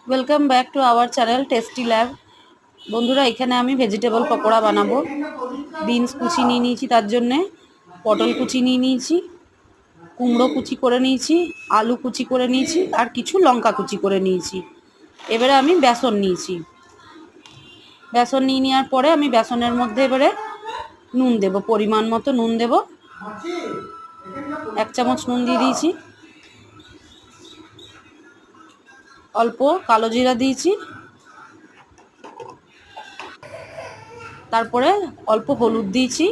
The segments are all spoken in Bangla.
Welcome back to our channel tasty lab. বন্ধুরা, এখানে আমি ভেজিটেবল পকোড়া বানাবো। বিনস কুচি নিয়ে নিয়েছি, তার জন্যে পটল কুচি নিয়ে নিয়েছি, কুমড়ো কুচি করে নিয়েছি, আলু কুচি করে নিয়েছি, আর কিছু লঙ্কা কুচি করে নিয়েছি। এবারে আমি বেসন নিয়েছি। বেসন নিয়ে নেওয়ার পরে আমি বেসনের মধ্যে এবারে নুন দেব, পরিমাণ মতো নুন দেব। 1 চামচ নুন দিয়ে দিয়েছি। অল্প কালো জিরা দিয়েছি, তারপরে অল্প হলুদ দিয়েছি,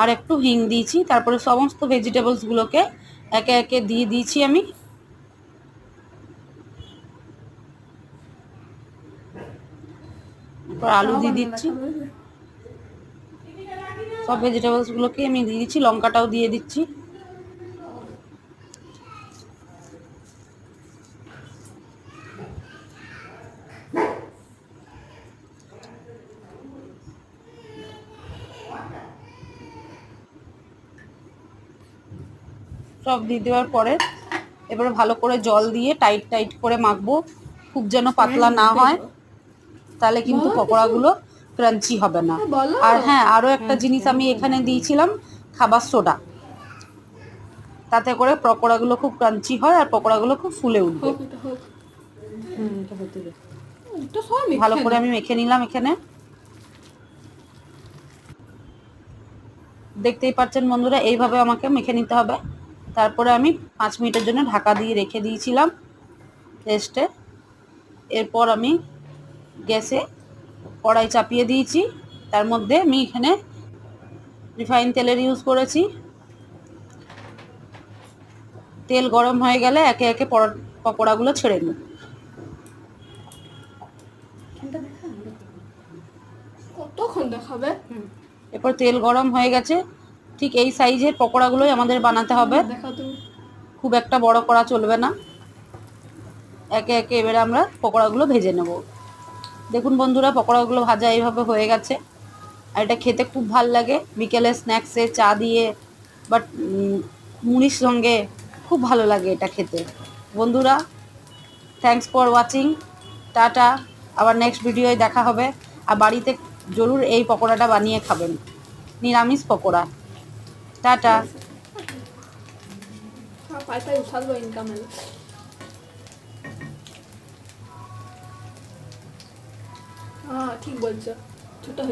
আর একটু হিং দিয়েছি। তারপরে সমস্ত ভেজিটেবলসগুলোকে একে একে দিয়ে দিয়েছি আমি। তারপর আলু দিয়ে দিচ্ছি। সব ভেজিটেবলসগুলোকে আমি দিয়ে দিচ্ছি, লঙ্কাটাও দিয়ে দিচ্ছি। সব দিয়ে দেওয়ার পরে এবারে ভালো করে জল দিয়ে টাইট টাইট করে মাখবো, খুব যেন পাতলা না হয়, তাহলে কিন্তু পকোড়াগুলো ক্রাঞ্চি হবে না। আর হ্যাঁ, আরও একটা জিনিস আমি এখানে দিয়েছিলাম, খাবার সোডা, তাতে করে পকোড়াগুলো খুব ক্রাঞ্চি হয় আর পকোড়াগুলো খুব ফুলে উঠবে। ভালো করে আমি মেখে নিলাম। এখানে দেখতেই পাচ্ছেন বন্ধুরা, এইভাবে আমাকে মেখে নিতে হবে। তারপরে আমি 5 মিনিটের জন্য ঢাকা দিয়ে রেখে দিয়েছিলাম রেস্টে। এরপর আমি গ্যাসে কড়াই চাপিয়ে দিয়েছি। তার মধ্যে আমি এখানে রিফাইন তেলের ইউজ করেছি। তেল গরম হয়ে গেলে একে একে পকোড়াগুলো ছেড়ে নিই। কতক্ষণ দেখাবে? এরপর তেল গরম হয়ে গেছে। ঠিক এই সাইজের পকোড়াগুলোই আমাদের বানাতে হবে, খুব একটা বড় করা চলবে না। একে একে এবারে আমরা পকোড়াগুলো ভেজে নেব। দেখুন বন্ধুরা, পকোড়াগুলো ভাজা এইভাবে হয়ে গেছে। আর এটা খেতে খুব ভাল লাগে, বিকেলে স্ন্যাক্সে চা দিয়ে বা মুড়ির সঙ্গে খুব ভালো লাগে এটা খেতে। বন্ধুরা, থ্যাঙ্কস ফর ওয়াচিং। টাটা, আবার নেক্সট ভিডিওয় দেখা হবে। আর বাড়িতে জরুর এই পকোড়াটা বানিয়ে খাবেন, নিরামিষ পকোড়া। টাটা। ঠিক বলছো, ছোট হয়ে